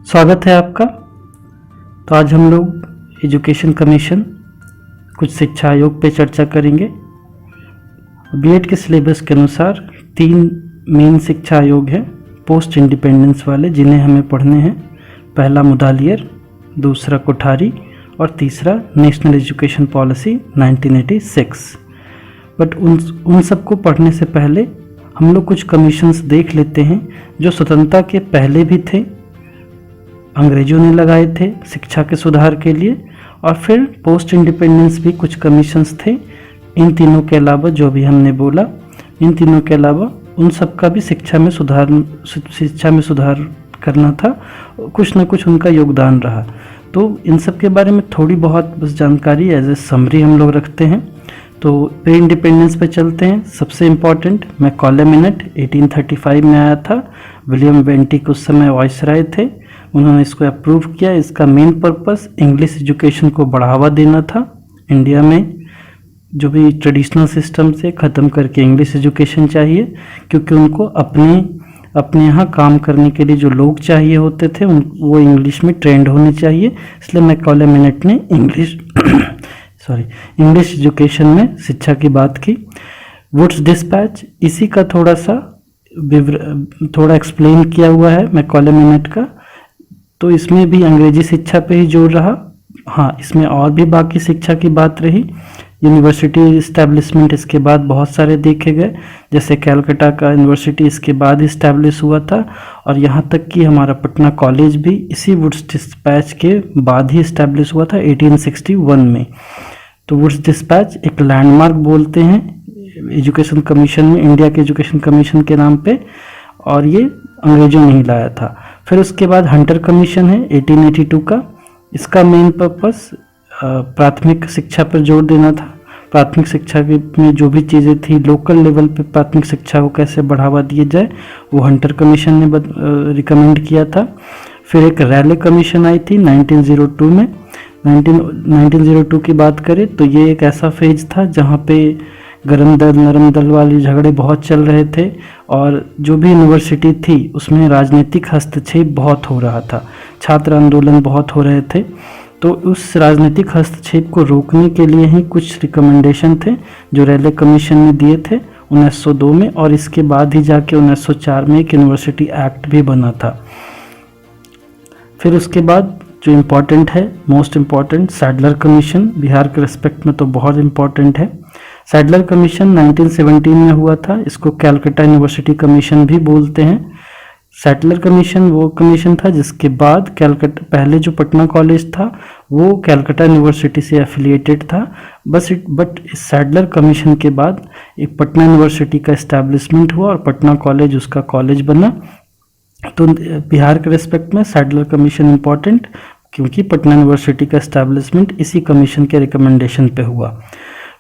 स्वागत है आपका। तो आज हम लोग एजुकेशन कमीशन कुछ शिक्षा आयोग पे चर्चा करेंगे। बीएड के सिलेबस के अनुसार 3 मेन शिक्षा आयोग हैं पोस्ट इंडिपेंडेंस वाले, जिन्हें हमें पढ़ने हैं। पहला मुदालियर, दूसरा कोठारी और तीसरा नेशनल एजुकेशन पॉलिसी 1986। बट उन सबको पढ़ने से पहले हम लोग कुछ कमीशंस देख लेते हैं जो स्वतंत्रता के पहले भी थे, अंग्रेजों ने लगाए थे शिक्षा के सुधार के लिए, और फिर पोस्ट इंडिपेंडेंस भी कुछ कमीशंस थे। इन तीनों के अलावा जो भी हमने बोला, इन तीनों के अलावा उन सब का भी शिक्षा में सुधार करना था, कुछ ना कुछ उनका योगदान रहा। तो इन सब के बारे में थोड़ी बहुत बस जानकारी एज ए समरी हम लोग रखते हैं। तो प्री इंडिपेंडेंस पे चलते हैं। सबसे इम्पॉर्टेंट मैकॉले मिनट 1835 में आया था। विलियम बेंटिक उस समय वाइसराय थे, उन्होंने इसको अप्रूव किया। इसका मेन पर्पस इंग्लिश एजुकेशन को बढ़ावा देना था। इंडिया में जो भी ट्रेडिशनल सिस्टम से ख़त्म करके इंग्लिश एजुकेशन चाहिए, क्योंकि उनको अपने यहाँ काम करने के लिए जो लोग चाहिए होते थे वो इंग्लिश में ट्रेंड होने चाहिए। इसलिए मैकॉले मिनट ने इंग्लिश एजुकेशन में शिक्षा की बात की। वुड्स डिस्पैच इसी का थोड़ा एक्सप्लेन किया हुआ है मैकॉले मिनट का। तो इसमें भी अंग्रेजी शिक्षा पे ही जोर रहा। हाँ, इसमें और भी बाकी शिक्षा की बात रही। यूनिवर्सिटी इस्टेब्लिशमेंट इसके बाद बहुत सारे देखे गए, जैसे कैलकाटा का यूनिवर्सिटी इसके बाद इस्टेब्लिश हुआ था, और यहाँ तक कि हमारा पटना कॉलेज भी इसी वुड्स डिस्पैच के बाद ही इस्टेब्लिश हुआ था 1861 में। तो वुड्स डिस्पैच एक लैंडमार्क बोलते हैं एजुकेशन कमीशन में, इंडिया के एजुकेशन कमीशन के नाम पे, और ये अंग्रेजों ने ही लाया था। फिर उसके बाद हंटर कमीशन है 1882 का। इसका मेन पर्पस प्राथमिक शिक्षा पर जोर देना था। प्राथमिक शिक्षा में जो भी चीज़ें थी, लोकल लेवल पे प्राथमिक शिक्षा को कैसे बढ़ावा दिया जाए, वो हंटर कमीशन ने रिकमेंड किया था। फिर एक रैले कमीशन आई थी 1902 में। 1902 की बात करें तो ये एक ऐसा फेज था जहाँ पे गरम दल नरम दल वाले झगड़े बहुत चल रहे थे, और जो भी यूनिवर्सिटी थी उसमें राजनीतिक हस्तक्षेप बहुत हो रहा था, छात्र आंदोलन बहुत हो रहे थे। तो उस राजनीतिक हस्तक्षेप को रोकने के लिए ही कुछ रिकमेंडेशन थे जो रैले कमीशन ने दिए थे 1902 में, और इसके बाद ही जाके 1904 में एक यूनिवर्सिटी एक्ट भी बना था। फिर उसके बाद जो इम्पोर्टेंट है, most important, Sadler commission Bihar के रिस्पेक्ट में तो बहुत इम्पॉर्टेंट है। सैडलर कमीशन 1917 में हुआ था। इसको कैलकाटा यूनिवर्सिटी कमीशन भी बोलते हैं। सैडलर कमीशन वो कमीशन था जिसके बाद कैलकाटा, पहले जो पटना कॉलेज था वो कैलकाटा यूनिवर्सिटी से एफिलिएटेड था, बट इस सैडलर कमीशन के बाद एक पटना यूनिवर्सिटी का इस्टेब्लिशमेंट हुआ और पटना कॉलेज उसका कॉलेज बना। तो बिहार के रिस्पेक्ट में सैडलर कमीशन इम्पॉर्टेंट, क्योंकि पटना यूनिवर्सिटी का इस्टेब्लिशमेंट इसी कमीशन के रिकमेंडेशन पे हुआ।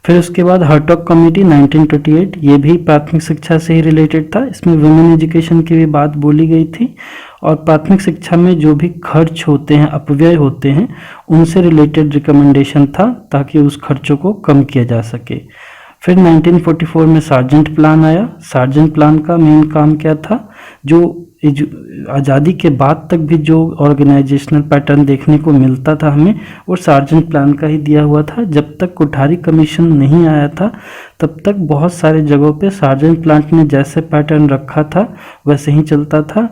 फिर उसके बाद हर्टॉग कमेटी 1928, ये भी प्राथमिक शिक्षा से ही रिलेटेड था। इसमें वुमेन एजुकेशन की भी बात बोली गई थी, और प्राथमिक शिक्षा में जो भी खर्च होते हैं, अपव्यय होते हैं, उनसे रिलेटेड रिकमेंडेशन था ताकि उस खर्चों को कम किया जा सके। फिर 1944 में सार्जेंट प्लान आया। सार्जेंट प्लान का मेन काम क्या था, जो आज़ादी के बाद तक भी जो ऑर्गेनाइजेशनल पैटर्न देखने को मिलता था हमें, वो सार्जेंट प्लान का ही दिया हुआ था। जब तक कोठारी कमीशन नहीं आया था तब तक बहुत सारे जगहों पे सार्जेंट प्लान ने जैसे पैटर्न रखा था वैसे ही चलता था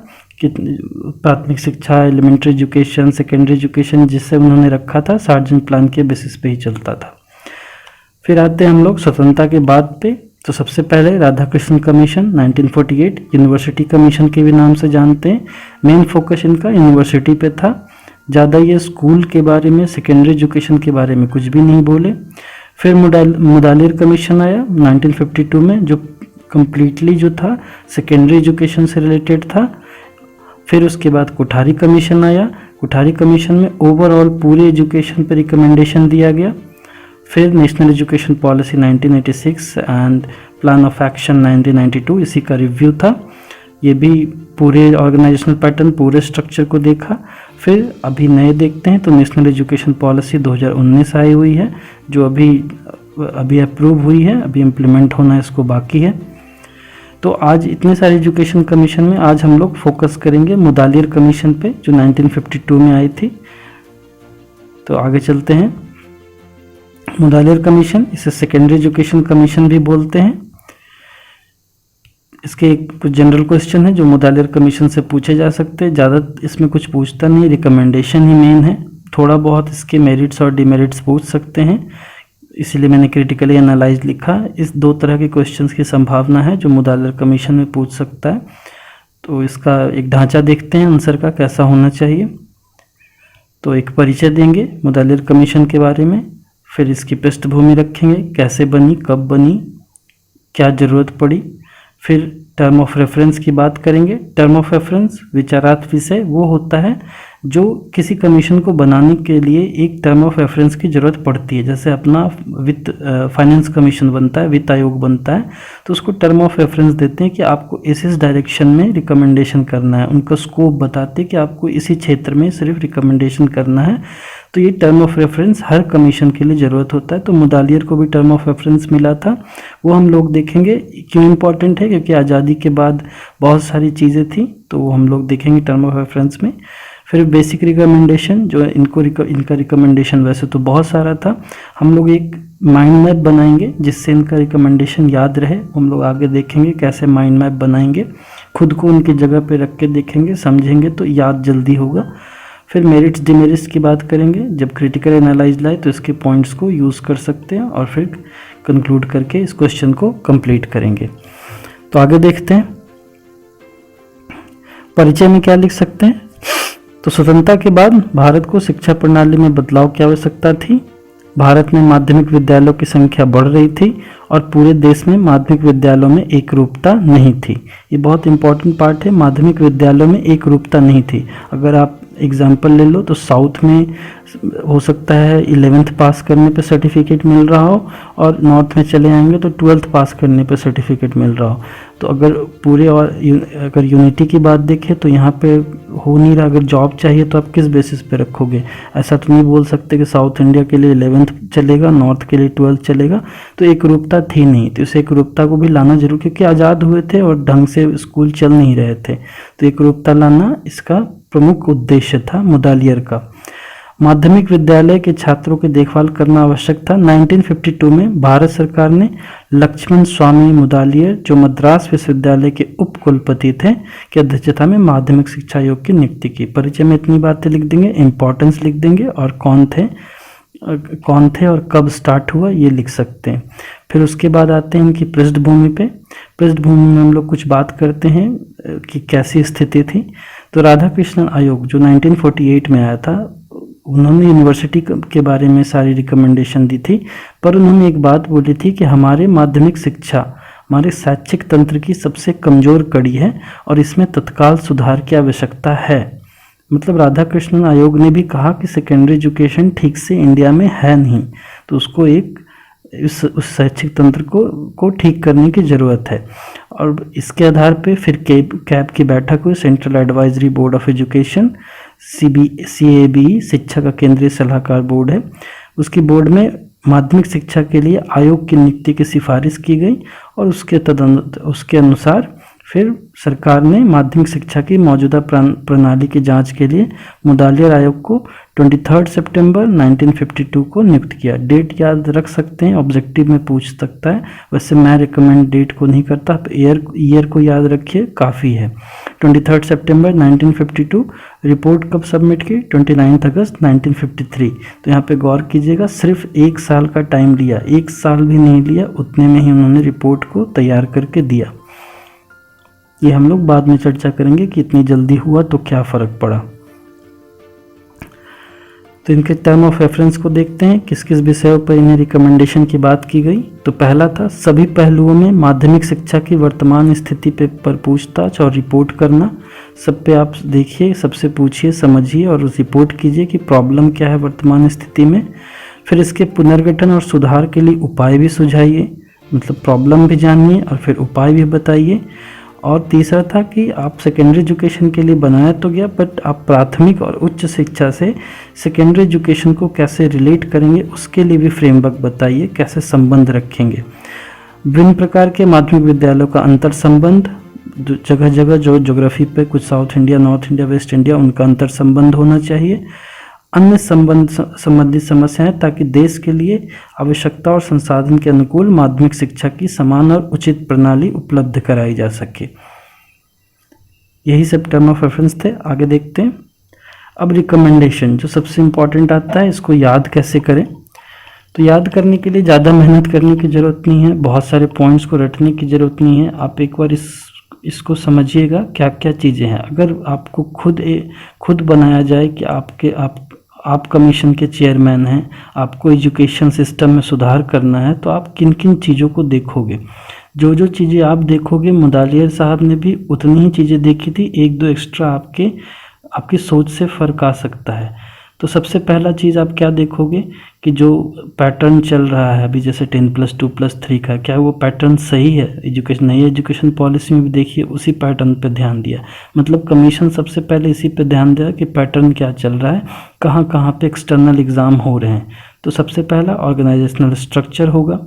कि प्राथमिक शिक्षा, एलिमेंट्री एजुकेशन, सेकेंडरी एजुकेशन जिससे उन्होंने रखा था सार्जेंट प्लान के बेसिस पे ही चलता था। फिर आते हैं हम लोग स्वतंत्रता के बाद पे। तो सबसे पहले राधाकृष्ण कमीशन 1948, यूनिवर्सिटी कमीशन के भी नाम से जानते हैं। मेन फोकस इनका यूनिवर्सिटी पे था, ज़्यादा ये स्कूल के बारे में, सेकेंडरी एजुकेशन के बारे में कुछ भी नहीं बोले। फिर मुदालियर कमीशन आया 1952 में, जो कम्प्लीटली जो था सेकेंडरी एजुकेशन से रिलेटेड था। फिर उसके बाद कोठारी कमीशन आया। कोठारी कमीशन में ओवरऑल पूरे एजुकेशन पर रिकमेंडेशन दिया गया। फिर national education policy 1986 and plan of action 1992, इसी का रिव्यू था। ये भी पूरे ऑर्गेनाइजेशनल पैटर्न, पूरे स्ट्रक्चर को देखा। फिर अभी नए देखते हैं तो नेशनल एजुकेशन पॉलिसी 2019 आई हुई है, जो अभी अप्रूव हुई है, अभी इम्प्लीमेंट होना इसको बाकी है। तो आज इतने सारे एजुकेशन कमीशन में आज हम लोग फोकस करेंगे मुदालियर कमीशन पे, जो 1952 में आई थी। तो आगे चलते हैं। मुदालियर कमीशन, इसे सेकेंडरी एजुकेशन कमीशन भी बोलते हैं। इसके कुछ जनरल क्वेश्चन है जो मुदालियर कमीशन से पूछे जा सकते हैं। ज़्यादा इसमें कुछ पूछता नहीं, रिकमेंडेशन ही मेन है। थोड़ा बहुत इसके मेरिट्स और डिमेरिट्स पूछ सकते हैं, इसीलिए मैंने क्रिटिकली एनालाइज लिखा। इस दो तरह के क्वेश्चंस की संभावना है जो मुदालियर कमीशन में पूछ सकता है। तो इसका एक ढांचा देखते हैं आंसर का कैसा होना चाहिए। तो एक परिचय देंगे मुदालियर कमीशन के बारे में, फिर इसकी पृष्ठभूमि रखेंगे, कैसे बनी, कब बनी, क्या ज़रूरत पड़ी। फिर टर्म ऑफ रेफरेंस की बात करेंगे। टर्म ऑफ रेफरेंस विचारार्थ विषय वो होता है जो किसी कमीशन को बनाने के लिए एक टर्म ऑफ रेफरेंस की ज़रूरत पड़ती है। जैसे अपना वित्त फाइनेंस कमीशन बनता है, वित्त आयोग बनता है, तो उसको टर्म ऑफ रेफरेंस देते हैं कि आपको इस डायरेक्शन में रिकमेंडेशन करना है। उनका स्कोप बताते हैं कि आपको इसी क्षेत्र में सिर्फ रिकमेंडेशन करना है। तो ये term of reference her commission के लिए ज़रूरत होता है। तो मुदालियर को भी टर्म ऑफ रेफरेंस मिला था, वो हम लोग देखेंगे क्यों इम्पॉर्टेंट है, क्योंकि आज़ादी के बाद बहुत सारी चीज़ें थी, तो वो हम लोग देखेंगे टर्म ऑफ रेफरेंस में। फिर बेसिक रिकमेंडेशन, जो इनका रिकमेंडेशन वैसे तो बहुत सारा था, हम लोग एक माइंड मैप बनाएंगे जिससे इनका रिकमेंडेशन याद रहे। हम लोग आगे देखेंगे कैसे माइंड मैप बनाएंगे, खुद को उनकी जगह पे रख के देखेंगे, समझेंगे तो याद जल्दी होगा। फिर मेरिट्स डिमेरिट्स की बात करेंगे। जब क्रिटिकल एनालाइज लाए तो इसके पॉइंट्स को यूज़ कर सकते हैं और फिर कंक्लूड करके इस क्वेश्चन को कंप्लीट करेंगे। तो आगे देखते हैं परिचय में क्या लिख सकते हैं। तो स्वतंत्रता के बाद भारत को शिक्षा प्रणाली में बदलाव की आवश्यकता थी। भारत में माध्यमिक विद्यालयों की संख्या बढ़ रही थी और पूरे देश में माध्यमिक विद्यालयों में एक रूपता नहीं थी। ये बहुत इंपॉर्टेंट पार्ट है, माध्यमिक विद्यालयों में एक रूपता नहीं थी। अगर आप एग्जाम्पल ले लो तो साउथ में हो सकता है 11th पास करने पे सर्टिफिकेट मिल रहा हो, और नॉर्थ में चले आएंगे तो 12th पास करने पे सर्टिफिकेट मिल रहा हो। तो अगर पूरे और अगर यूनिटी की बात देखें तो यहाँ पे हो नहीं रहा। अगर जॉब चाहिए तो आप किस बेसिस पे रखोगे? ऐसा तो नहीं बोल सकते कि साउथ इंडिया के लिए 11th चलेगा, नॉर्थ के लिए 12th चलेगा। तो एक रूपता थी नहीं, तो इस एक रूपता को भी लाना जरूर, क्योंकि आज़ाद हुए थे और ढंग से स्कूल चल नहीं रहे थे। तो एक रूपता लाना इसका प्रमुख उद्देश्य था मुदालियर का। माध्यमिक विद्यालय के छात्रों की देखभाल करना आवश्यक था। 1952 में भारत सरकार ने लक्ष्मण स्वामी मुदालियर, जो मद्रास विश्वविद्यालय के उप कुलपति थे, की अध्यक्षता में माध्यमिक शिक्षा आयोग की नियुक्ति की। परिचय में इतनी बातें लिख देंगे, इंपॉर्टेंस लिख देंगे और कौन थे और कब स्टार्ट हुआ ये लिख सकते हैं। फिर उसके बाद आते हैं इनकी पृष्ठभूमि पे। पृष्ठभूमि में हम लोग कुछ बात करते हैं कि कैसी स्थिति थी। तो राधा कृष्णन आयोग जो 1948 में आया था, उन्होंने यूनिवर्सिटी के बारे में सारी रिकमेंडेशन दी थी, पर उन्होंने एक बात बोली थी कि हमारे माध्यमिक शिक्षा हमारे शैक्षिक तंत्र की सबसे कमज़ोर कड़ी है और इसमें तत्काल सुधार की आवश्यकता है। मतलब राधा कृष्णन आयोग ने भी कहा कि सेकेंडरी एजुकेशन ठीक से इंडिया में है नहीं, तो उसको उस शैक्षिक तंत्र को ठीक करने की ज़रूरत है। और इसके आधार पे फिर कैब की बैठक हुई, central advisory board of education, CAB शिक्षा का केंद्रीय सलाहकार बोर्ड है। उसकी बोर्ड में माध्यमिक शिक्षा के लिए आयोग की नियुक्ति की सिफारिश की गई और उसके अनुसार फिर सरकार ने माध्यमिक शिक्षा की मौजूदा प्रणाली की जांच के लिए मुदालियर आयोग को 23 सितंबर 1952 को नियुक्त किया। डेट याद रख सकते हैं, ऑब्जेक्टिव में पूछ सकता है। वैसे मैं रिकमेंड डेट को नहीं करता, आप ईयर को याद रखिए, काफ़ी है। 23 सितंबर 1952। रिपोर्ट कब सबमिट की? 29 अगस्त 1953। तो यहाँ पे गौर कीजिएगा, सिर्फ 1 साल का टाइम लिया, 1 साल भी नहीं लिया, उतने में ही उन्होंने रिपोर्ट को तैयार करके दिया। ये हम लोग बाद में चर्चा करेंगे कि इतनी जल्दी हुआ तो क्या फ़र्क पड़ा। तो इनके टर्म ऑफ रेफरेंस को देखते हैं, किस किस विषयों पर इन्हें रिकमेंडेशन की बात की गई। तो पहला था सभी पहलुओं में माध्यमिक शिक्षा की वर्तमान स्थिति पर पूछताछ और रिपोर्ट करना। सब पे आप देखिए, सबसे पूछिए, समझिए और रिपोर्ट कीजिए कि प्रॉब्लम क्या है वर्तमान स्थिति में। फिर इसके पुनर्गठन और सुधार के लिए उपाय भी सुझाइए, मतलब प्रॉब्लम भी जानिए और फिर उपाय भी बताइए। और तीसरा था कि आप सेकेंडरी एजुकेशन के लिए बनाया तो गया, बट आप प्राथमिक और उच्च शिक्षा से सेकेंडरी एजुकेशन को कैसे रिलेट करेंगे उसके लिए भी फ्रेमवर्क बताइए, कैसे संबंध रखेंगे। विभिन्न प्रकार के माध्यमिक विद्यालयों का अंतर संबंध, जगह जगह जो ज्योग्राफी पे कुछ south India, north India, waste India, उनका अंतर संबंध होना चाहिए। अन्य संबंधित समस्याएं, ताकि देश के लिए आवश्यकता और संसाधन के अनुकूल माध्यमिक शिक्षा की समान और उचित प्रणाली उपलब्ध कराई जा सके। यही सब टर्म ऑफ रेफरेंस थे। आगे देखते हैं। अब रिकमेंडेशन जो सबसे इम्पॉर्टेंट आता है, इसको याद कैसे करें। तो याद करने के लिए ज़्यादा मेहनत करने की ज़रूरत नहीं है, बहुत सारे पॉइंट्स को रटने की ज़रूरत नहीं है। आप एक बार इसको समझिएगा क्या क्या चीज़ें हैं। अगर आपको खुद बनाया जाए कि आप कमीशन के चेयरमैन हैं, आपको एजुकेशन सिस्टम में सुधार करना है, तो आप किन किन चीज़ों को देखोगे। जो जो चीज़ें आप देखोगे, मुदालियर साहब ने भी उतनी ही चीज़ें देखी थी, एक दो एक्स्ट्रा आपकी सोच से फ़र्क आ सकता है। तो सबसे पहला चीज़ आप क्या देखोगे कि जो पैटर्न चल रहा है अभी, जैसे 10+2+3 का, क्या वो पैटर्न सही है। नई एजुकेशन पॉलिसी में भी देखिए उसी पैटर्न पे ध्यान दिया। मतलब कमीशन सबसे पहले इसी पे ध्यान दिया कि पैटर्न क्या चल रहा है, कहाँ कहाँ पे एक्सटर्नल एग्ज़ाम हो रहे हैं। तो सबसे पहला ऑर्गेनाइजेशनल स्ट्रक्चर होगा।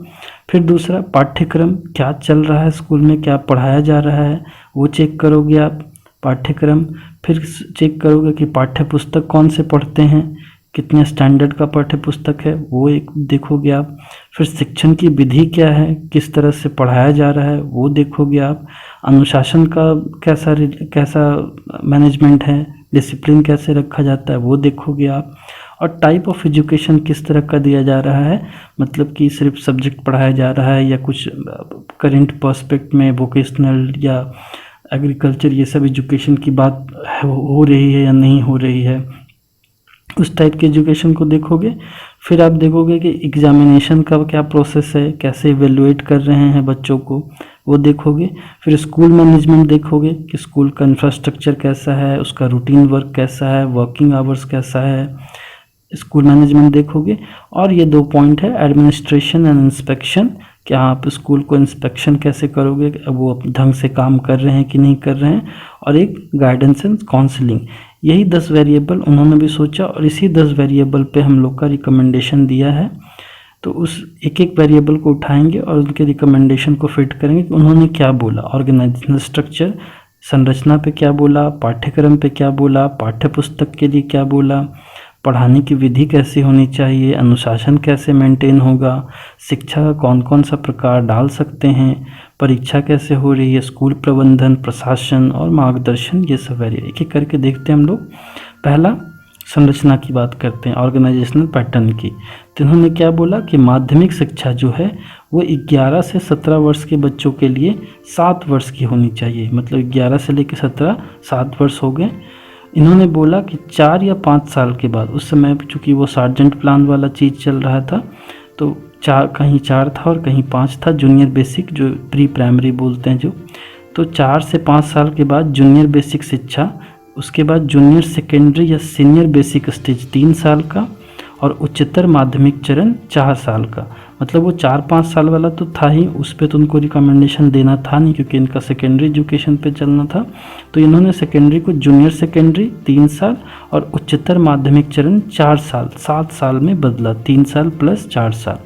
फिर दूसरा पाठ्यक्रम क्या चल रहा है, स्कूल में क्या पढ़ाया जा रहा है, वो चेक करोगे आप पाठ्यक्रम। फिर चेक करोगे कि पाठ्य पुस्तक कौन से पढ़ते हैं, कितने स्टैंडर्ड का पाठ्य पुस्तक है, वो एक देखोगे आप। फिर शिक्षण की विधि क्या है, किस तरह से पढ़ाया जा रहा है, वो देखोगे आप। अनुशासन का कैसा मैनेजमेंट है, डिसिप्लिन कैसे रखा जाता है, वो देखोगे आप। और टाइप ऑफ एजुकेशन किस तरह का दिया जा रहा है, मतलब कि सिर्फ सब्जेक्ट पढ़ाया जा रहा है या कुछ करेंट पर्सपेक्ट में वोकेशनल या एग्रीकल्चर, ये सब एजुकेशन की बात हो रही है या नहीं हो रही है, उस टाइप के एजुकेशन को देखोगे। फिर आप देखोगे कि एग्जामिनेशन का क्या प्रोसेस है, कैसे इवेलुएट कर रहे हैं बच्चों को, वो देखोगे। फिर स्कूल मैनेजमेंट देखोगे कि स्कूल का इंफ्रास्ट्रक्चर कैसा है, उसका रूटीन वर्क कैसा है, वर्किंग आवर्स कैसा है, स्कूल मैनेजमेंट देखोगे। और ये 2 पॉइंट है, एडमिनिस्ट्रेशन एंड इंस्पेक्शन, कि आप स्कूल को इंस्पेक्शन कैसे करोगे, वो ढंग से काम कर रहे हैं कि नहीं कर रहे हैं। और एक गाइडेंस एंड काउंसलिंग। यही 10 वेरिएबल उन्होंने भी सोचा और इसी 10 वेरिएबल पे हम लोग का रिकमेंडेशन दिया है। तो उस एक एक वेरिएबल को उठाएंगे और उनके रिकमेंडेशन को फिट करेंगे कि उन्होंने क्या बोला। ऑर्गेनाइजेशनल स्ट्रक्चर, संरचना पे क्या बोला, पाठ्यक्रम पे क्या बोला, पाठ्य पुस्तक के लिए क्या बोला, पढ़ाने की विधि कैसी होनी चाहिए, अनुशासन कैसे मेंटेन होगा, शिक्षा का कौन कौन सा प्रकार डाल सकते हैं, परीक्षा कैसे हो रही है, स्कूल प्रबंधन, प्रशासन और मार्गदर्शन, ये सब वेरिएबल एक एक करके देखते हैं हम लोग। पहला संरचना की बात करते हैं, ऑर्गेनाइजेशनल पैटर्न की। तो इन्होंने क्या बोला कि माध्यमिक शिक्षा जो है वो 11 से 17 वर्ष के बच्चों के लिए 7 वर्ष की होनी चाहिए। मतलब 11 से लेकर 17 7 वर्ष हो गए। इन्होंने बोला कि 4 या 5 साल के बाद, उस समय चूँकि वो सार्जेंट प्लान वाला चीज़ चल रहा था, तो कहीं 4 था और कहीं 5 था, जूनियर बेसिक जो प्री प्राइमरी बोलते हैं जो। तो 4 से 5 साल के बाद जूनियर बेसिक शिक्षा, उसके बाद जूनियर सेकेंडरी या सीनियर बेसिक स्टेज 3 साल का, और उच्चतर माध्यमिक चरण 4 साल का। मतलब वो 4-5 साल वाला तो था ही, उस पर तो उनको रिकमेंडेशन देना था नहीं क्योंकि इनका सेकेंडरी एजुकेशन पे चलना था। तो इन्होंने सेकेंडरी को जूनियर सेकेंडरी 3 साल और उच्चतर माध्यमिक चरण 4 साल, 7 साल में बदला, 3 साल प्लस 4 साल।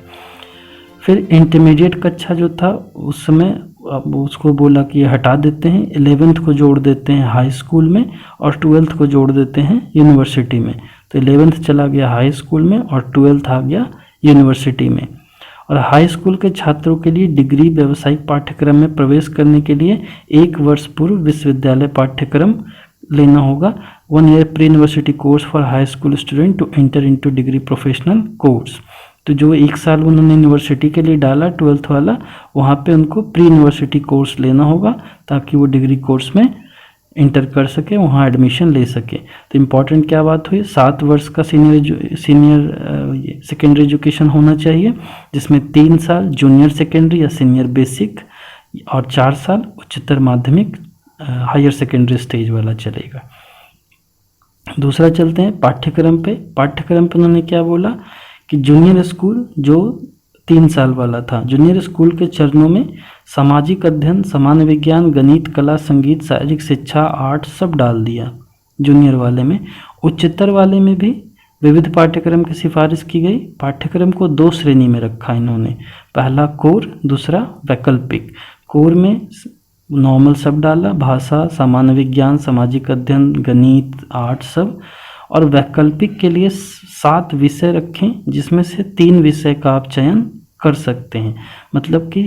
फिर इंटरमीडिएट कक्षा जो था उस समय अब उसको बोला कि ये हटा देते हैं, 11th को जोड़ देते हैं हाई स्कूल में और 12th को जोड़ देते हैं यूनिवर्सिटी में। तो 11th चला गया हाई स्कूल में और 12th आ गया यूनिवर्सिटी में। और हाई स्कूल के छात्रों के लिए डिग्री व्यावसायिक पाठ्यक्रम में प्रवेश करने के लिए 1 वर्ष पूर्व विश्वविद्यालय पाठ्यक्रम लेना होगा। 1 year pre university course for high school student to enter into degree professional course. तो जो 1 साल उन्होंने यूनिवर्सिटी के लिए डाला 12th वाला, वहाँ पे उनको प्री यूनिवर्सिटी कोर्स लेना होगा ताकि वो डिग्री कोर्स में इंटर कर सके, वहाँ एडमिशन ले सके। तो इम्पॉर्टेंट क्या बात हुई, 7 वर्ष का सीनियर सेकेंडरी एजुकेशन होना चाहिए, जिसमें 3 साल जूनियर सेकेंडरी या सीनियर बेसिक और 4 साल उच्चतर माध्यमिक हायर सेकेंडरी स्टेज वाला चलेगा। दूसरा चलते हैं पाठ्यक्रम पे। पाठ्यक्रम पे उन्होंने क्या बोला कि जूनियर स्कूल जो 3 साल वाला था, जूनियर स्कूल के चरणों में सामाजिक अध्ययन, सामान्य विज्ञान, गणित, कला, संगीत, शारीरिक शिक्षा, आर्ट सब डाल दिया जूनियर वाले में। उच्चतर वाले में भी विविध पाठ्यक्रम की सिफारिश की गई। पाठ्यक्रम को 2 श्रेणी में रखा इन्होंने, पहला कोर, दूसरा वैकल्पिक। कोर में नॉर्मल सब डाला, भाषा, सामान्य विज्ञान, सामाजिक अध्ययन, गणित, आर्ट सब। और वैकल्पिक के लिए 7 विषय रखें, जिसमें से 3 विषय का आप चयन कर सकते हैं। मतलब कि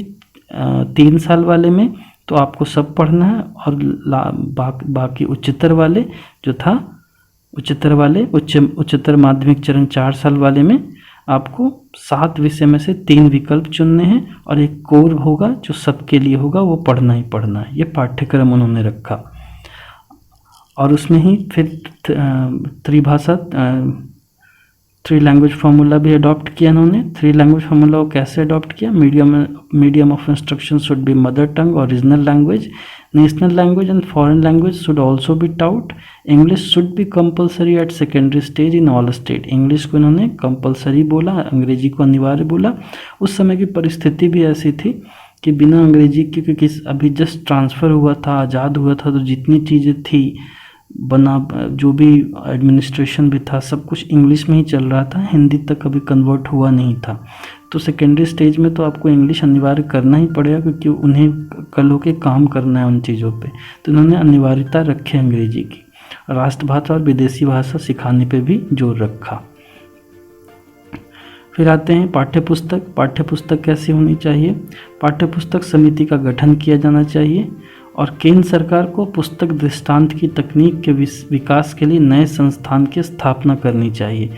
3 साल वाले में तो आपको सब पढ़ना है, और बाकी उच्चतर वाले जो था, उच्चतर माध्यमिक चरण 4 साल वाले में आपको 7 विषय में से 3 विकल्प चुनने हैं, और एक कोर होगा जो सबके लिए होगा, वो पढ़ना ही पढ़ना है। ये पाठ्यक्रम उन्होंने रखा। और उसमें ही फिर त्रिभाषा 3 लैंग्वेज फार्मूला भी अडॉप्ट किया इन्होंने। 3 लैंग्वेज फार्मूला को कैसे अडॉप्ट किया? Medium of instruction should be mother tongue, original language, national language and foreign language should also be taught, English should be compulsory at secondary stage in all state. English को इन्होंने compulsory बोला, अंग्रेजी को अनिवार्य बोला। उस समय की परिस्थिति भी ऐसी थी कि बिना अंग्रेजी के, क्योंकि अभी जस्ट ट्रांसफ़र हुआ था, आज़ाद हुआ था, तो जितनी चीज़ें थी जो भी एडमिनिस्ट्रेशन भी था, सब कुछ इंग्लिश में ही चल रहा था, हिंदी तक कभी कन्वर्ट हुआ नहीं था। तो सेकेंडरी स्टेज में तो आपको इंग्लिश अनिवार्य करना ही पड़ेगा, क्योंकि उन्हें कल होके काम करना है उन चीज़ों पे। तो इन्होंने अनिवार्यता रखी अंग्रेजी की। राष्ट्रभाषा और विदेशी भाषा सिखाने पे भी जोर रखा। फिर आते हैं पाठ्यपुस्तक। पाठ्यपुस्तक कैसी होनी चाहिए? पाठ्यपुस्तक समिति का गठन किया जाना चाहिए, और केंद्र सरकार को पुस्तक दृष्टांत की तकनीक के विकास के लिए नए संस्थान की स्थापना करनी चाहिए।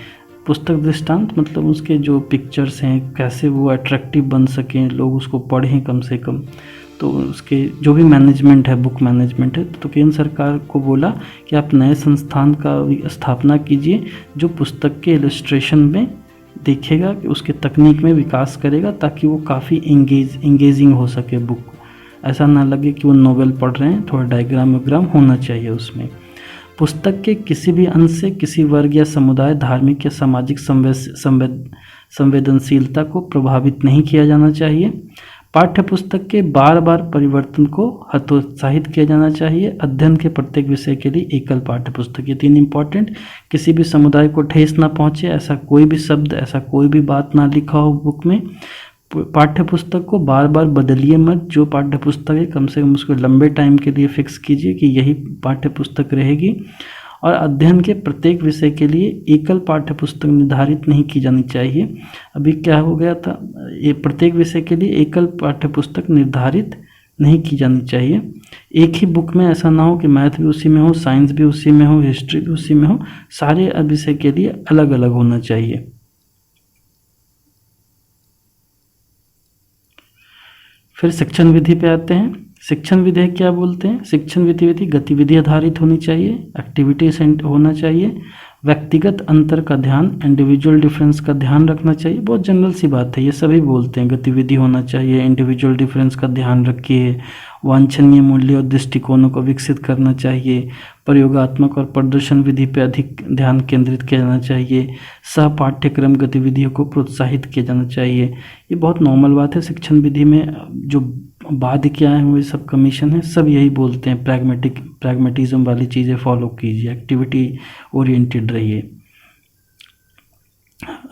पुस्तक दृष्टांत मतलब उसके जो पिक्चर्स हैं, कैसे वो अट्रैक्टिव बन सकें, लोग उसको पढ़ें कम से कम। तो उसके जो भी मैनेजमेंट है, बुक मैनेजमेंट है, तो केंद्र सरकार को बोला कि आप नए संस्थान का स्थापना कीजिए, जो पुस्तक के इलस्ट्रेशन में देखेगा, कि उसके तकनीक में विकास करेगा, ताकि वो काफ़ी इंगेजिंग हो सके बुक। ऐसा ना लगे कि वो नोवेल पढ़ रहे हैं, थोड़ा डायग्राम वायग्राम होना चाहिए उसमें। पुस्तक के किसी भी अंश से किसी वर्ग या समुदाय, धार्मिक या सामाजिक संवेदनशीलता को प्रभावित नहीं किया जाना चाहिए। पाठ्य पुस्तक के बार बार परिवर्तन को हतोत्साहित किया जाना चाहिए। अध्ययन के प्रत्येक विषय के लिए एकल पाठ्य पुस्तक। ये 3 इम्पॉर्टेंट। किसी भी समुदाय को ठेस ना पहुँचे, ऐसा कोई भी शब्द, ऐसा कोई भी बात ना लिखा हो बुक में। पाठ्य पुस्तक को बार बार बदलिए मत। जो पाठ्य पुस्तक है कम से कम उसको लंबे टाइम के लिए फिक्स कीजिए कि यही पाठ्य पुस्तक रहेगी। और अध्ययन के प्रत्येक विषय के लिए एकल पाठ्य पुस्तक निर्धारित नहीं की जानी चाहिए। अभी क्या हो गया था, ये प्रत्येक विषय के लिए एकल पाठ्य पुस्तक निर्धारित नहीं की जानी चाहिए। एक ही बुक में ऐसा ना हो कि मैथ भी उसी में हो, साइंस भी उसी में हो, हिस्ट्री भी उसी में हो, सारे विषय के लिए अलग अलग होना चाहिए। फिर शिक्षण विधि पे आते हैं। शिक्षण विधि क्या बोलते हैं? शिक्षण विधि गतिविधि आधारित होनी चाहिए, एक्टिविटी सेंटर होना चाहिए, व्यक्तिगत अंतर का ध्यान, इंडिविजुअल डिफरेंस का ध्यान रखना चाहिए। बहुत जनरल सी बात है, ये सभी बोलते हैं। गतिविधि होना चाहिए, इंडिविजुअल डिफरेंस का ध्यान रखिए, वांछनीय मूल्य और दृष्टिकोणों को विकसित करना चाहिए, प्रयोगात्मक और प्रदर्शन विधि पर अधिक ध्यान केंद्रित किया जाना चाहिए, सह पाठ्यक्रम गतिविधियों को प्रोत्साहित किया जाना चाहिए। ये बहुत नॉर्मल बात है। शिक्षण विधि में जो बाद के आए हुए सब कमीशन है, सब यही बोलते हैं, प्रैग्मेटिज्म वाली चीज़ें फॉलो कीजिए, एक्टिविटी ओरिएंटेड रहिए।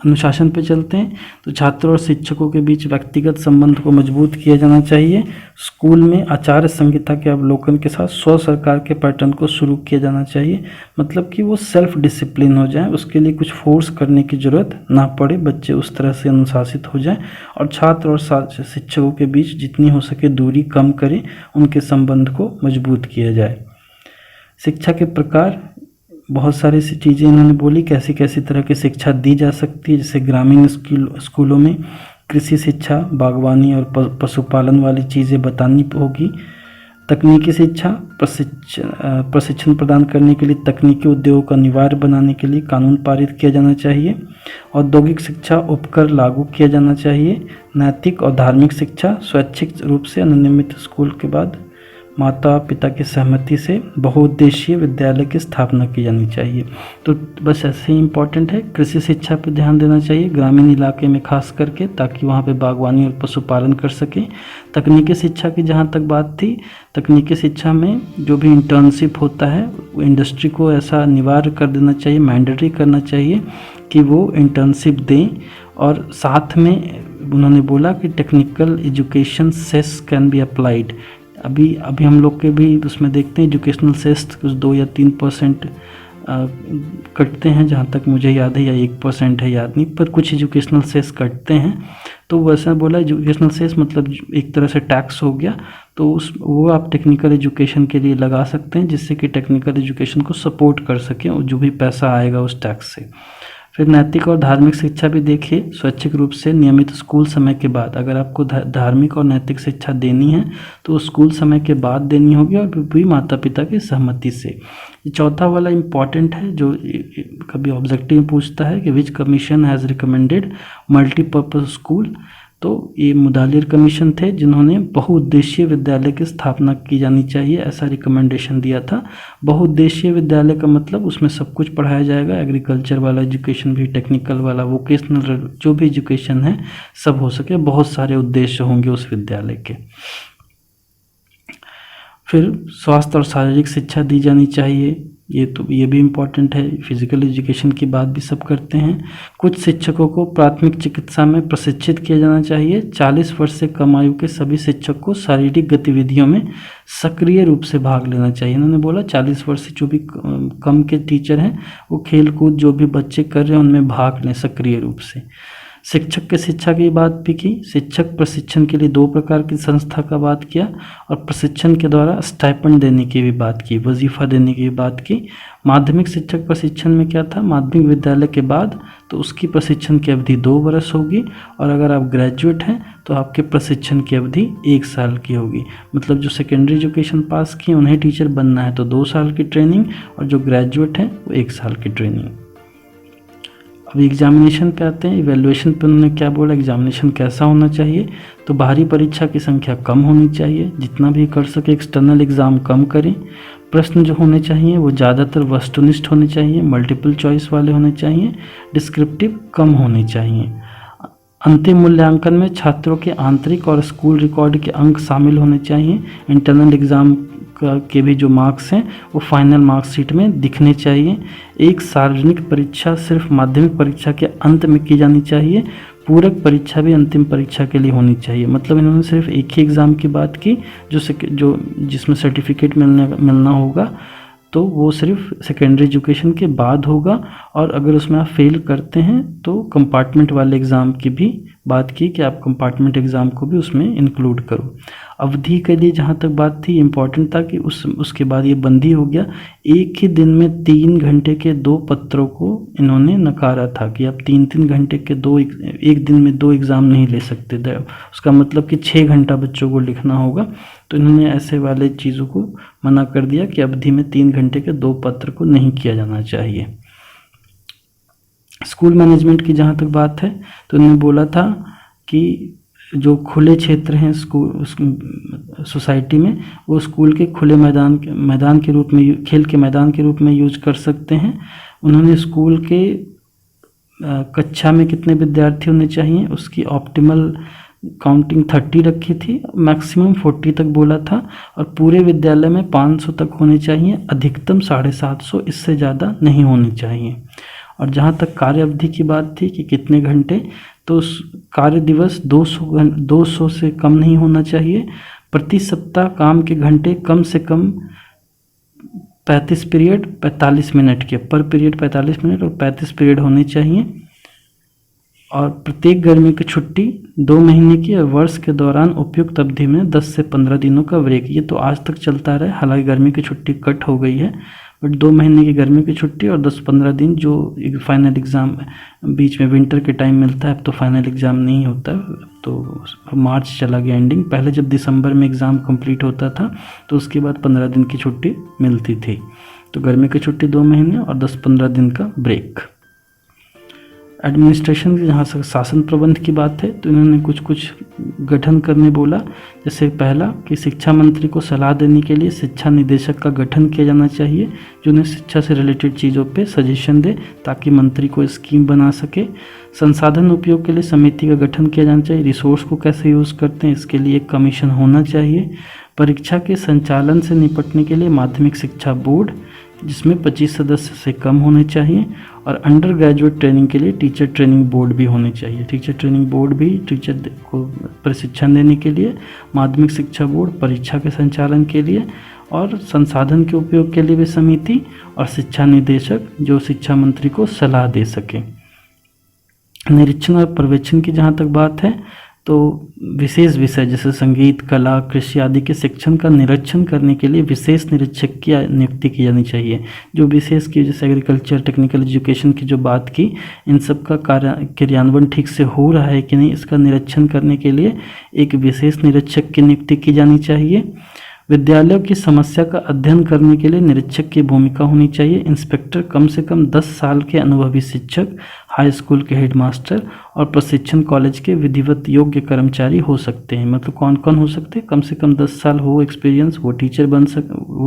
अनुशासन पे चलते हैं। तो छात्रों और शिक्षकों के बीच व्यक्तिगत संबंध को मजबूत किया जाना चाहिए। स्कूल में आचार्य संहिता के अवलोकन के साथ स्व सरकार के पैटर्न को शुरू किया जाना चाहिए। मतलब कि वो सेल्फ डिसिप्लिन हो जाए, उसके लिए कुछ फोर्स करने की ज़रूरत ना पड़े, बच्चे उस तरह से अनुशासित हो जाएं। और छात्र और शिक्षकों के बीच जितनी हो सके दूरी कम करें, उनके संबंध को मजबूत किया जाए। शिक्षा के प्रकार, बहुत सारी सी चीज़ें इन्होंने बोली, कैसी कैसी तरह की शिक्षा दी जा सकती है। जैसे ग्रामीण स्कूलों में कृषि शिक्षा, बागवानी और पशुपालन वाली चीज़ें बतानी होगी। तकनीकी शिक्षा, प्रशिक्षण प्रदान करने के लिए तकनीकी उद्योगों को अनिवार्य बनाने के लिए कानून पारित किया जाना चाहिए। औद्योगिक शिक्षा उपकर लागू किया जाना चाहिए। नैतिक और धार्मिक शिक्षा, स्वैच्छिक रूप से अनुनियमित स्कूल के बाद माता पिता की सहमति से बहुउद्देशीय विद्यालय की स्थापना की जानी चाहिए। तो बस ऐसे ही इम्पोर्टेंट है। कृषि शिक्षा पर ध्यान देना चाहिए, ग्रामीण इलाके में खास करके, ताकि वहाँ पे बागवानी और पशुपालन कर सकें। तकनीकी शिक्षा की जहाँ तक बात थी, तकनीकी शिक्षा में जो भी इंटर्नशिप होता है इंडस्ट्री को ऐसा अनिवार्य कर देना चाहिए, मैंडेटरी करना चाहिए कि वो इंटर्नशिप दें। और साथ में उन्होंने बोला कि technical education cess can be applied. अभी हम लोग के भी उसमें देखते हैं एजुकेशनल सेस कुछ 2 या 3% कटते हैं, जहाँ तक मुझे याद है, या 1% है, याद नहीं, पर कुछ एजुकेशनल सेस कटते हैं। तो वैसा बोला एजुकेशनल सेस मतलब एक तरह से टैक्स हो गया, तो वो आप टेक्निकल एजुकेशन के लिए लगा सकते हैं, जिससे कि टेक्निकल एजुकेशन को सपोर्ट कर सकें और जो भी पैसा आएगा उस टैक्स से। फिर नैतिक और धार्मिक शिक्षा भी देखिए, स्वैच्छिक रूप से नियमित स्कूल समय के बाद। अगर आपको धार्मिक और नैतिक शिक्षा देनी है तो स्कूल समय के बाद देनी होगी, और भी माता पिता की सहमति से। ये चौथा वाला इम्पॉर्टेंट है, जो कभी ऑब्जेक्टिव पूछता है कि which commission has recommended multipurpose school. तो ये मुदालिर कमीशन थे जिन्होंने बहुउद्देशीय विद्यालय की स्थापना की जानी चाहिए, ऐसा रिकमेंडेशन दिया था। बहुउद्देशीय विद्यालय का मतलब उसमें सब कुछ पढ़ाया जाएगा, एग्रीकल्चर वाला एजुकेशन भी, टेक्निकल वाला, वोकेशनल, जो भी एजुकेशन है सब हो सके, बहुत सारे उद्देश्य होंगे उस विद्यालय के। फिर स्वास्थ्य और शारीरिक शिक्षा दी जानी चाहिए, ये भी इम्पॉर्टेंट है। फिजिकल एजुकेशन की बात भी सब करते हैं। कुछ शिक्षकों को प्राथमिक चिकित्सा में प्रशिक्षित किया जाना चाहिए। 40 वर्ष से कम आयु के सभी शिक्षक को शारीरिक गतिविधियों में सक्रिय रूप से भाग लेना चाहिए। इन्होंने बोला 40 वर्ष से जो भी कम के टीचर हैं वो खेल कूद जो भी बच्चे कर रहे हैं उनमें भाग लें सक्रिय रूप से। शिक्षक के शिक्षा की बात भी की। शिक्षक प्रशिक्षण के लिए 2 प्रकार की संस्था का बात किया, और प्रशिक्षण के द्वारा स्टाइपेंड देने की भी बात की, वजीफा देने की भी बात की। माध्यमिक शिक्षक प्रशिक्षण में क्या था, माध्यमिक विद्यालय के बाद तो उसकी प्रशिक्षण की अवधि 2 वर्ष होगी, और अगर आप ग्रेजुएट हैं तो आपके प्रशिक्षण की अवधि 1 साल की होगी। मतलब जो सेकेंडरी एजुकेशन पास किए उन्हें टीचर बनना है तो 2 साल की ट्रेनिंग, और जो ग्रेजुएट हैं वो 1 साल की ट्रेनिंग। अब एग्जामिनेशन पे आते हैं। इवैल्यूएशन पे उन्होंने क्या बोला, एग्जामिनेशन कैसा होना चाहिए, तो बाहरी परीक्षा की संख्या कम होनी चाहिए, जितना भी कर सके एक्सटर्नल एग्ज़ाम कम करें। प्रश्न जो होने चाहिए वो ज़्यादातर वस्तुनिष्ठ होने चाहिए, मल्टीपल चॉइस वाले होने चाहिए, डिस्क्रिप्टिव कम होने चाहिए। अंतिम मूल्यांकन में छात्रों के आंतरिक और स्कूल रिकॉर्ड के अंक शामिल होने चाहिए। इंटरनल एग्ज़ाम के भी जो मार्क्स हैं वो फाइनल मार्कशीट में दिखने चाहिए। एक सार्वजनिक परीक्षा सिर्फ माध्यमिक परीक्षा के अंत में की जानी चाहिए। पूरक परीक्षा भी अंतिम परीक्षा के लिए होनी चाहिए। मतलब इन्होंने सिर्फ एक ही एग्ज़ाम की बात की जो जिसमें सर्टिफिकेट मिलना होगा, तो वो सिर्फ सेकेंडरी एजुकेशन के बाद होगा, और अगर उसमें आप फेल करते हैं तो कंपार्टमेंट वाले एग्ज़ाम की भी बात की कि आप कंपार्टमेंट एग्ज़ाम को भी उसमें इंक्लूड करो। अवधि के लिए जहाँ तक बात थी, इम्पॉर्टेंट था कि उसके बाद ये बंदी हो गया। एक ही दिन में 3 घंटे के 2 पत्रों को इन्होंने नकारा था कि आप 3-3 घंटे के एक दिन में 2 एग्ज़ाम नहीं ले सकते थे। उसका मतलब कि 6 घंटा बच्चों को लिखना होगा, तो इन्होंने ऐसे वाले चीज़ों को मना कर दिया कि अवधि में 3 घंटे के 2 पत्र को नहीं किया जाना चाहिए। स्कूल मैनेजमेंट की जहाँ तक बात है तो उन्होंने बोला था कि जो खुले क्षेत्र हैं स्कूल सोसाइटी में, वो स्कूल के खुले मैदान के रूप में, खेल के मैदान के रूप में यूज कर सकते हैं। उन्होंने स्कूल के कक्षा में कितने विद्यार्थी होने चाहिए उसकी ऑप्टिमल काउंटिंग 30 रखी थी, मैक्सिमम 40 तक बोला था, और पूरे विद्यालय में 500 तक होने चाहिए, अधिकतम 750, इससे ज़्यादा नहीं होने चाहिए। और जहाँ तक कार्य अवधि की बात थी कि कितने घंटे, तो कार्य दिवस 200 से कम नहीं होना चाहिए। प्रति सप्ताह काम के घंटे कम से कम 35 पीरियड 45 मिनट के, पर पीरियड 45 मिनट और 35 पीरियड होने चाहिए। और प्रत्येक गर्मी की छुट्टी 2 महीने की, और वर्ष के दौरान उपयुक्त अवधि में 10 से 15 दिनों का ब्रेक। ये तो आज तक चलता रहा, हालांकि गर्मी की छुट्टी कट हो गई है, बट 2 महीने की गर्मी की छुट्टी और 10-15 दिन जो फाइनल एग्ज़ाम बीच में विंटर के टाइम मिलता है। अब तो फाइनल एग्ज़ाम नहीं होता, तो मार्च चला गया एंडिंग। पहले जब दिसंबर में एग्ज़ाम कंप्लीट होता था तो उसके बाद 15 दिन की छुट्टी मिलती थी। तो गर्मी की छुट्टी 2 महीने और 10-15 दिन का ब्रेक। एडमिनिस्ट्रेशन की जहाँ से शासन प्रबंध की बात है तो इन्होंने कुछ गठन करने बोला। जैसे पहला कि शिक्षा मंत्री को सलाह देने के लिए शिक्षा निदेशक का गठन किया जाना चाहिए, जो उन्हें शिक्षा से रिलेटेड चीज़ों पे सजेशन दे ताकि मंत्री को स्कीम बना सके। संसाधन उपयोग के लिए समिति का गठन किया जाना चाहिए, रिसोर्स को कैसे यूज़ करते हैं इसके लिए एक कमीशन होना चाहिए। परीक्षा के संचालन से निपटने के लिए माध्यमिक शिक्षा बोर्ड, जिसमें 25 सदस्य से कम होने चाहिए, और अंडर ग्रेजुएट ट्रेनिंग के लिए टीचर ट्रेनिंग बोर्ड भी होनी चाहिए। टीचर ट्रेनिंग बोर्ड भी टीचर को प्रशिक्षण देने के लिए, माध्यमिक शिक्षा बोर्ड परीक्षा के संचालन के लिए, और संसाधन के उपयोग के लिए भी समिति, और शिक्षा निदेशक जो शिक्षा मंत्री को सलाह दे सके। निरीक्षण और पर्यवेक्षण की जहाँ तक बात है तो विशेष विषय जैसे संगीत, कला, कृषि आदि के शिक्षण का निरीक्षण करने के लिए विशेष निरीक्षक की नियुक्ति की जानी चाहिए। जो विशेष की जैसे एग्रीकल्चर, टेक्निकल एजुकेशन की जो बात की, इन सब का क्रियान्वयन ठीक से हो रहा है कि नहीं, इसका निरीक्षण करने के लिए एक विशेष निरीक्षक की नियुक्ति की जानी चाहिए। विद्यालयों की समस्या का अध्ययन करने के लिए निरीक्षक की भूमिका होनी चाहिए। इंस्पेक्टर कम से कम 10 साल के अनुभवी शिक्षक, हाई स्कूल के हेडमास्टर और प्रशिक्षण कॉलेज के विधिवत योग्य कर्मचारी हो सकते हैं। मतलब कौन कौन हो सकते हैं? कम से कम 10 साल हो एक्सपीरियंस, वो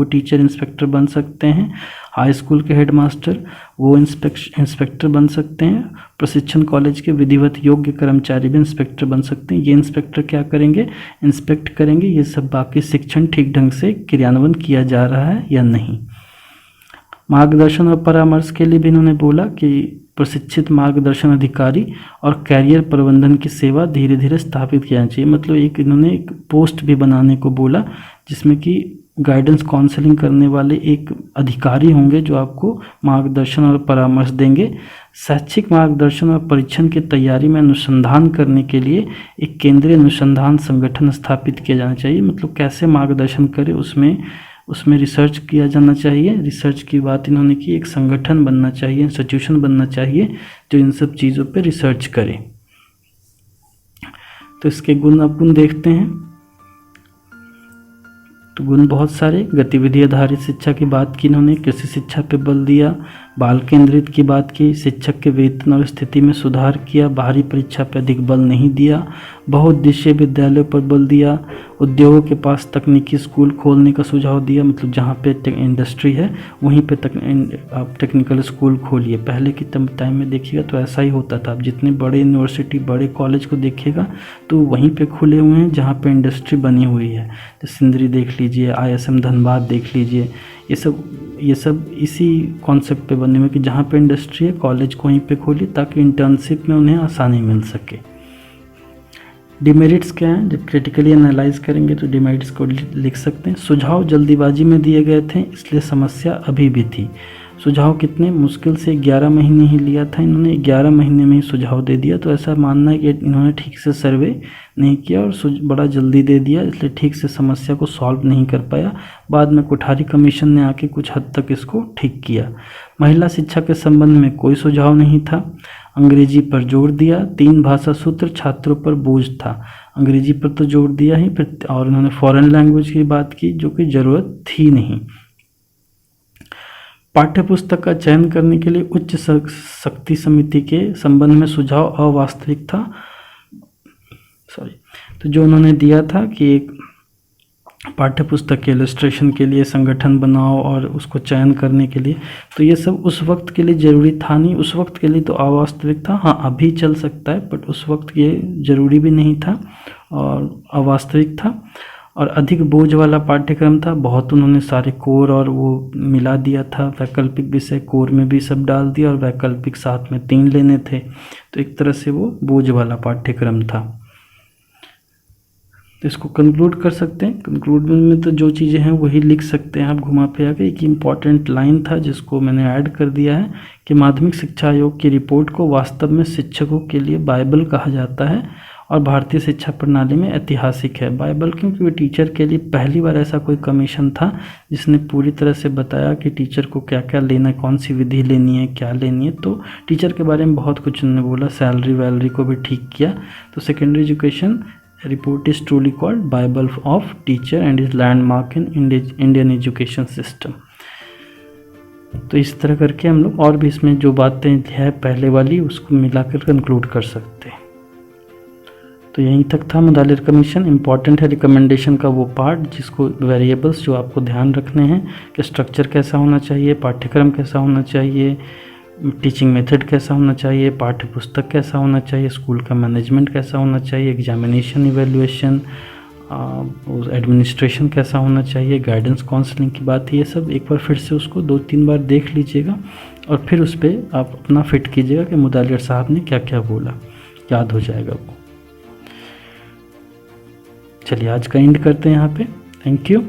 टीचर इंस्पेक्टर बन सकते हैं। हाई स्कूल के हेडमास्टर वो इंस्पेक्टर बन सकते हैं। प्रशिक्षण कॉलेज के विधिवत योग्य कर्मचारी भी इंस्पेक्टर बन सकते हैं। ये इंस्पेक्टर क्या करेंगे? इंस्पेक्ट करेंगे ये सब बाकी शिक्षण ठीक ढंग से क्रियान्वयन किया जा रहा है या नहीं। मार्गदर्शन और परामर्श के लिए भी इन्होंने बोला कि प्रशिक्षित मार्गदर्शन अधिकारी और कैरियर प्रबंधन की सेवा धीरे धीरे स्थापित किया चाहिए। मतलब इन्होंने एक पोस्ट भी बनाने को बोला जिसमें कि गाइडेंस काउंसलिंग करने वाले एक अधिकारी होंगे जो आपको मार्गदर्शन और परामर्श देंगे। शैक्षिक मार्गदर्शन और परीक्षण की तैयारी में अनुसंधान करने के लिए एक केंद्रीय अनुसंधान संगठन स्थापित किया जाना चाहिए। मतलब कैसे मार्गदर्शन करें उसमें रिसर्च किया जाना चाहिए। रिसर्च की बात इन्होंने की, एक संगठन बनना चाहिए, इंस्टीट्यूशन बनना चाहिए जो इन सब चीज़ों पे रिसर्च करे। तो इसके गुण अपन देखते हैं। तो गुण बहुत सारे, गतिविधि आधारित शिक्षा की बात की इन्होंने, कृषि शिक्षा पे बल दिया, बाल केंद्रित की बात की, शिक्षक के वेतन और स्थिति में सुधार किया, बाहरी परीक्षा पर अधिक बल नहीं दिया, बहुउद्देशीय विद्यालयों पर बल दिया, उद्योगों के पास तकनीकी स्कूल खोलने का सुझाव दिया। मतलब जहाँ पे इंडस्ट्री है वहीं पे आप टेक्निकल स्कूल खोलिए। पहले की टाइम में देखिएगा तो ऐसा ही होता था। आप जितने बड़े यूनिवर्सिटी, बड़े कॉलेज को देखिएगा तो वहीं पे खुले हुए हैं जहाँ पे इंडस्ट्री बनी हुई है। तो सिंदरी देख लीजिए, ISM धनबाद देख लीजिए, ये सब इसी कॉन्सेप्ट पे बने हुए कि जहाँ पे इंडस्ट्री है कॉलेज को वहीं पे खोलिए ताकि इंटर्नशिप में उन्हें आसानी मिल सके। डिमेरिट्स क्या हैं? जब क्रिटिकली एनालाइज करेंगे तो डिमेरिट्स को लिख सकते हैं। सुझाव जल्दीबाजी में दिए गए थे इसलिए समस्या अभी भी थी। सुझाव कितने मुश्किल से 11 महीने ही लिया था इन्होंने, 11 महीने में ही सुझाव दे दिया। तो ऐसा मानना है कि इन्होंने ठीक से सर्वे नहीं किया और बड़ा जल्दी दे दिया, इसलिए ठीक से समस्या को सॉल्व नहीं कर पाया। बाद में कोठारी कमीशन ने आके कुछ हद तक इसको ठीक किया। महिला शिक्षा के संबंध में कोई सुझाव नहीं था। अंग्रेजी पर जोर दिया। 3 भाषा सूत्र छात्रों पर बोझ था। अंग्रेजी पर तो जोर दिया ही, फिर और उन्होंने फॉरेन लैंग्वेज की बात की जो कि ज़रूरत थी नहीं। पाठ्यपुस्तक का चयन करने के लिए उच्च शक्ति समिति के संबंध में सुझाव अवास्तविक था। तो जो उन्होंने दिया था कि एक पाठ्यपुस्तक के इलस्ट्रेशन के लिए संगठन बनाओ और उसको चयन करने के लिए, तो ये सब उस वक्त के लिए ज़रूरी था नहीं। उस वक्त के लिए तो अवास्तविक था। हाँ, अभी चल सकता है बट उस वक्त ये ज़रूरी भी नहीं था और अवास्तविक था। और अधिक बोझ वाला पाठ्यक्रम था। बहुत उन्होंने सारे कोर और वो मिला दिया था। वैकल्पिक विषय कोर में भी सब डाल दिया और वैकल्पिक साथ में 3 लेने थे। तो एक तरह से वो बोझ वाला पाठ्यक्रम था। तो इसको कंक्लूड कर सकते हैं। कंक्लूड में तो जो चीज़ें हैं वही लिख सकते हैं आप घुमा फिरा के। एक इम्पॉर्टेंट लाइन था जिसको मैंने ऐड कर दिया है कि माध्यमिक शिक्षा आयोग की रिपोर्ट को वास्तव में शिक्षकों के लिए बाइबल कहा जाता है और भारतीय शिक्षा प्रणाली में ऐतिहासिक है। बाइबल क्योंकि वो टीचर के लिए पहली बार ऐसा कोई कमीशन था जिसने पूरी तरह से बताया कि टीचर को क्या क्या लेना है, कौन सी विधि लेनी है, क्या लेनी है। तो टीचर के बारे में बहुत कुछ उन्होंने बोला, सैलरी वैलरी को भी ठीक किया। तो secondary education report is truly called Bible of teacher and is landmark in Indian education system. तो इस तरह करके हम लोग और भी इसमें जो बातें है पहले वाली उसको मिलाकर कंक्लूड कर सकते हैं। तो यहीं तक था मुदालिर कमीशन। इम्पॉर्टेंट है रिकमेंडेशन का वो पार्ट जिसको वेरिएबल्स जो आपको ध्यान रखने हैं कि स्ट्रक्चर कैसा होना चाहिए, पाठ्यक्रम कैसा होना चाहिए, टीचिंग मेथड कैसा होना चाहिए, पाठ्य पुस्तक कैसा होना चाहिए, स्कूल का मैनेजमेंट कैसा होना चाहिए, एग्जामिनेशन, इवैल्यूएशन एडमिनिस्ट्रेशन कैसा होना चाहिए, गाइडेंस काउंसलिंग की बात है, ये सब एक बार फिर से उसको 2-3 बार देख लीजिएगा और फिर उस पर आप अपना फिट कीजिएगा कि मुदालिर साहब ने क्या क्या बोला, याद हो जाएगा वो। चलिए आज का एंड करते हैं यहाँ पे। Thank you.